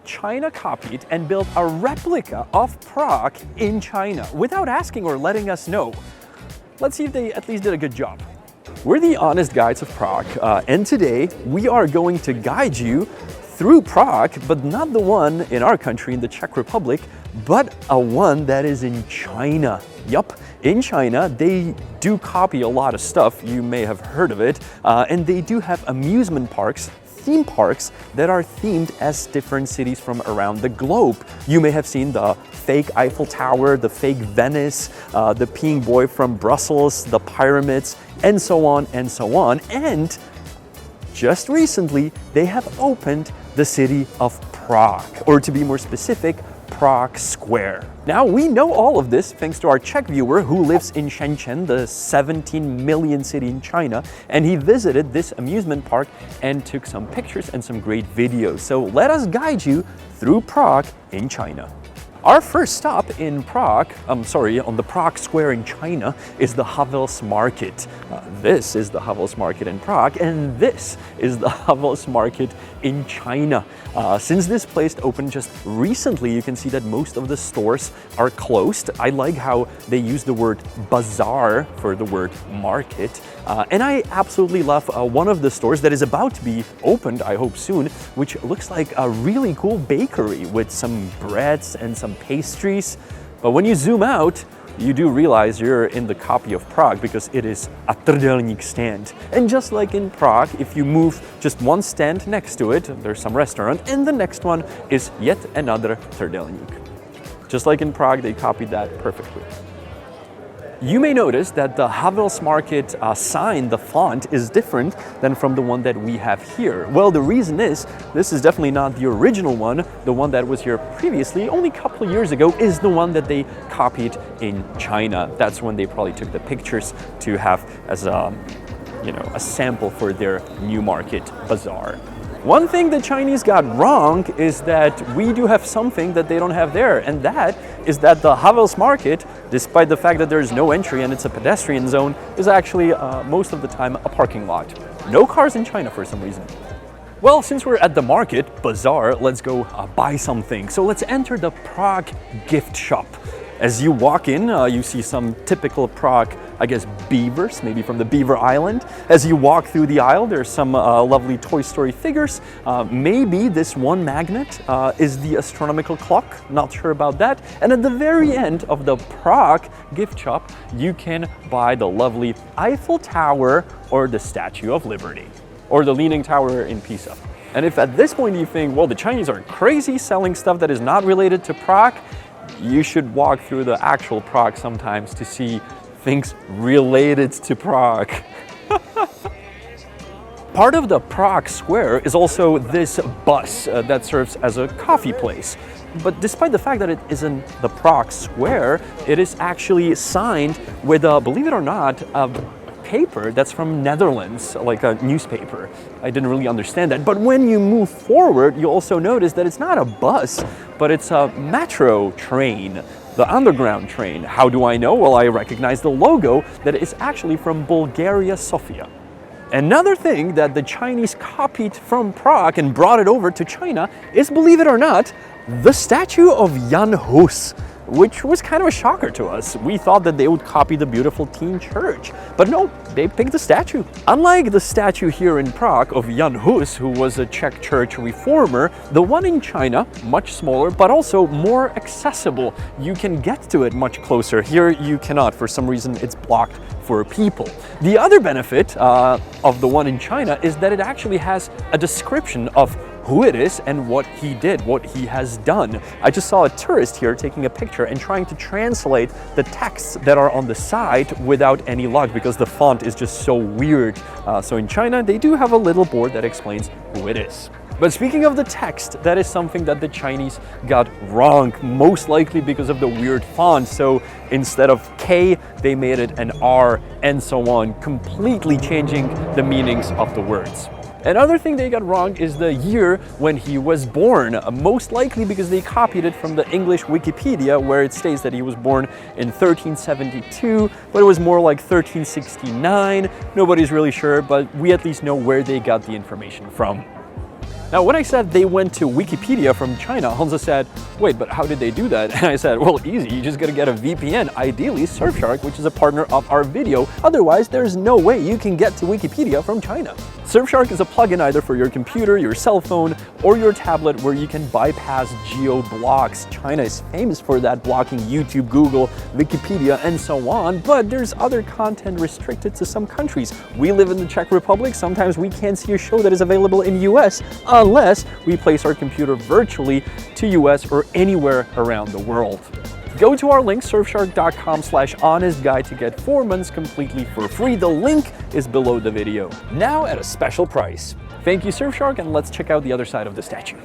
China copied and built a replica of Prague in China without asking or letting us know. Let's see if they at least did a good job. We're the Honest Guides of Prague, and today we are going to guide you through Prague, but not the one in our country, in the Czech Republic, but a one that is in China. Yup, in China, they do copy a lot of stuff, you may have heard of it, and they do have amusement parks, theme parks that are themed as different cities from around the globe. You may have seen the fake Eiffel Tower, the fake Venice, the peeing boy from Brussels, the pyramids, and so on and so on. And just recently, they have opened the city of Prague, or to be more specific, Prague Square. Now, we know all of this thanks to our Czech viewer who lives in Shenzhen, the 17 million city in China, and he visited this amusement park and took some pictures and some great videos. So let us guide you through Prague in China. Our first stop in Prague, on the Prague Square in China, is the Havels Market. This is the Havels Market in Prague, and this is the Havels Market in China. Since this place opened just recently, you can see that most of the stores are closed. I like how they use the word bazaar for the word market. And I absolutely love one of the stores that is about to be opened, I hope soon, which looks like a really cool bakery with some breads and some pastries. But when you zoom out, you do realize you're in the copy of Prague because it is a trdelník stand. And just like in Prague, if you move just one stand next to it, there's some restaurant, and the next one is yet another trdelník. Just like in Prague, they copied that perfectly. You may notice that the Havels Market sign, the font, is different than from the one that we have here. Well, the reason is, this is definitely not the original one. The one that was here previously, only a couple of years ago, is the one that they copied in China. That's when they probably took the pictures to have as a sample for their new market bazaar. One thing the Chinese got wrong is that we do have something that they don't have there, and that is that the Havels Market, despite the fact that there's no entry and it's a pedestrian zone, is actually most of the time a parking lot. No cars in China for some reason. Well, since we're at the market, bazaar, let's go buy something. So let's enter the Prague gift shop. As you walk in, you see some typical Prague, I guess, beavers, maybe from the Beaver Island. As you walk through the aisle, there's some lovely Toy Story figures. Maybe this one magnet is the Astronomical Clock, not sure about that. And at the very end of the Prague gift shop, you can buy the lovely Eiffel Tower or the Statue of Liberty, or the Leaning Tower in Pisa. And if at this point you think, well, the Chinese are crazy selling stuff that is not related to Prague, you should walk through the actual Prague sometimes to see things related to Prague. Part of the Prague Square is also this bus that serves as a coffee place. But despite the fact that it isn't the Prague Square, it is actually signed with, believe it or not, a paper that's from Netherlands, like a newspaper. I didn't really understand that. But when you move forward, you also notice that it's not a bus, but it's a metro train, the underground train. How do I know? Well, I recognize the logo that is actually from Bulgaria, Sofia. Another thing that the Chinese copied from Prague and brought it over to China is, believe it or not, the statue of Jan Hus, which was kind of a shocker to us. We thought that they would copy the beautiful teen church, but no, they picked the statue. Unlike the statue here in Prague of Jan Hus, who was a Czech church reformer, the one in China, much smaller, but also more accessible. You can get to it much closer. Here you cannot. For some reason, it's blocked for people. The other benefit of the one in China is that it actually has a description of who it is and what he did, what he has done. I just saw a tourist here taking a picture and trying to translate the texts that are on the side without any luck because the font is just so weird. So in China, they do have a little board that explains who it is. But speaking of the text, that is something that the Chinese got wrong, most likely because of the weird font. So instead of K, they made it an R, and so on, completely changing the meanings of the words. Another thing they got wrong is the year when he was born, most likely because they copied it from the English Wikipedia, where it states that he was born in 1372, but it was more like 1369. Nobody's really sure, but we at least know where they got the information from. Now, when I said they went to Wikipedia from China, Honza said, wait, but how did they do that? And I said, well, easy, you just gotta get a VPN, ideally Surfshark, which is a partner of our video. Otherwise, there's no way you can get to Wikipedia from China. Surfshark is a plugin either for your computer, your cell phone, or your tablet where you can bypass geo-blocks. China is famous for that, blocking YouTube, Google, Wikipedia, and so on, but there's other content restricted to some countries. We live in the Czech Republic, sometimes we can't see a show that is available in US unless we place our computer virtually to US or anywhere around the world. Go to our link, surfshark.com/honestguide, to get 4 months completely for free. The link is below the video. Now at a special price. Thank you, Surfshark, and let's check out the other side of the statue.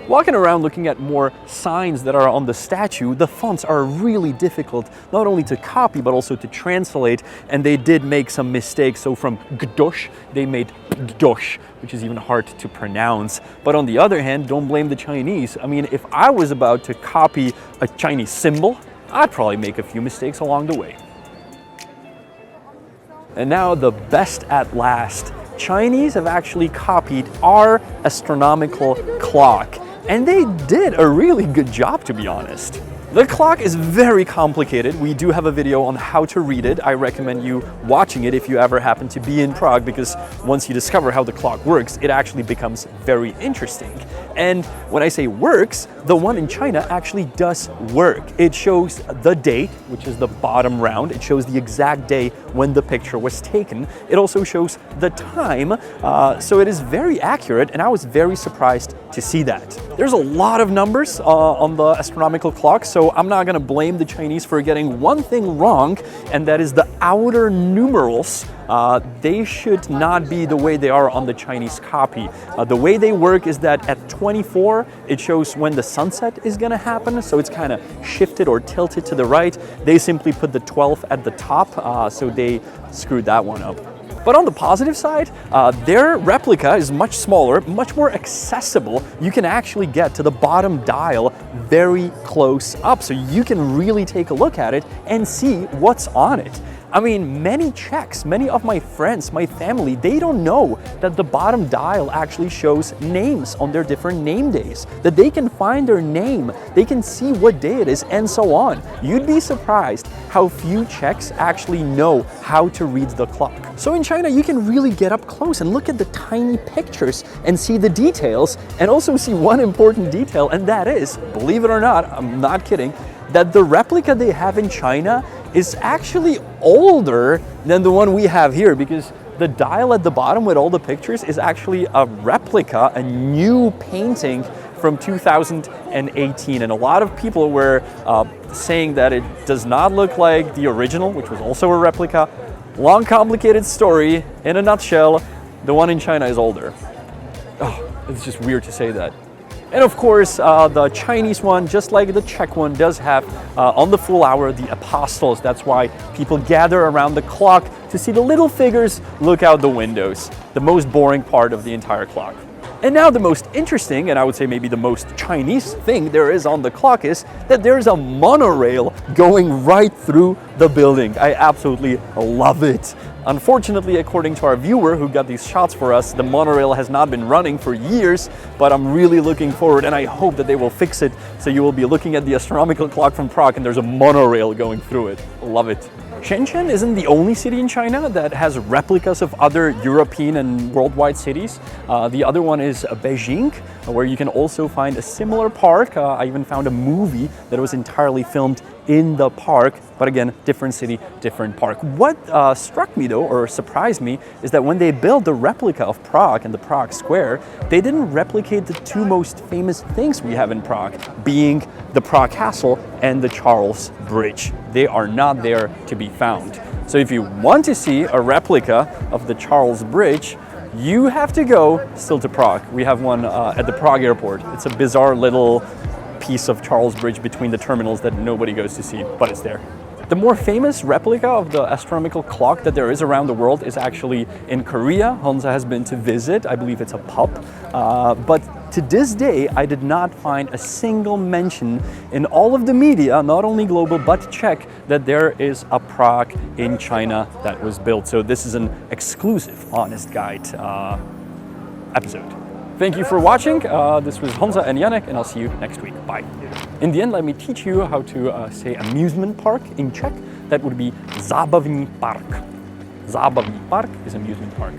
Walking around looking at more signs that are on the statue, the fonts are really difficult, not only to copy, but also to translate, and they did make some mistakes. So from gdosh, they made gdosh, which is even hard to pronounce. But on the other hand, don't blame the Chinese. I mean, if I was about to copy a Chinese symbol, I'd probably make a few mistakes along the way. And now the best at last. Chinese have actually copied our astronomical clock. And they did a really good job, to be honest. The clock is very complicated. We do have a video on how to read it. I recommend you watching it if you ever happen to be in Prague, because once you discover how the clock works, it actually becomes very interesting. And when I say works, the one in China actually does work. It shows the date, which is the bottom round. It shows the exact day when the picture was taken. It also shows the time, so it is very accurate, and I was very surprised to see that. There's a lot of numbers on the astronomical clock, so I'm not gonna blame the Chinese for getting one thing wrong, and that is the outer numerals. They should not be the way they are on the Chinese copy. The way they work is that at 24, it shows when the sunset is gonna happen, so it's kind of shifted or tilted to the right. They simply put the 12 at the top, so they screwed that one up. But on the positive side, their replica is much smaller, much more accessible. You can actually get to the bottom dial very close up, so you can really take a look at it and see what's on it. I mean, many Czechs, many of my friends, my family, they don't know that the bottom dial actually shows names on their different name days, that they can find their name, they can see what day it is, and so on. You'd be surprised how few Czechs actually know how to read the clock. So in China, you can really get up close and look at the tiny pictures and see the details, and also see one important detail, and that is, believe it or not, I'm not kidding, that the replica they have in China is actually older than the one we have here, because the dial at the bottom with all the pictures is actually a replica, a new painting from 2018. And a lot of people were saying that it does not look like the original, which was also a replica. Long, complicated story. In a nutshell, the one in China is older. Oh, it's just weird to say that. And of course, the Chinese one, just like the Czech one, does have on the full hour the apostles. That's why people gather around the clock to see the little figures look out the windows. The most boring part of the entire clock. And now the most interesting, and I would say maybe the most Chinese thing there is on the clock, is that there's a monorail going right through the building. I absolutely love it. Unfortunately, according to our viewer who got these shots for us, the monorail has not been running for years, but I'm really looking forward, and I hope that they will fix it, so you will be looking at the astronomical clock from Prague and there's a monorail going through it. Love it. Shenzhen isn't the only city in China that has replicas of other European and worldwide cities. The other one is Beijing, where you can also find a similar park. I even found a movie that was entirely filmed in the park, but again, different city, different park. What struck me though, or surprised me, is that when they built the replica of Prague and the Prague Square, they didn't replicate the two most famous things we have in Prague, being the Prague Castle and the Charles Bridge. They are not there to be found. So if you want to see a replica of the Charles Bridge, you have to go still to Prague. We have one at the Prague airport. It's a bizarre little piece of Charles Bridge between the terminals that nobody goes to see, but it's there. The more famous replica of the astronomical clock that there is around the world is actually in Korea. Honza has been to visit. I believe it's a pub. But to this day, I did not find a single mention in all of the media, not only global but Czech, that there is a Prague in China that was built. So this is an exclusive Honest Guide episode. Thank you for watching. This was Honza and Janek, and I'll see you next week. Bye. In the end, let me teach you how to say amusement park in Czech. That would be Zábavní park. Zábavní park is amusement park.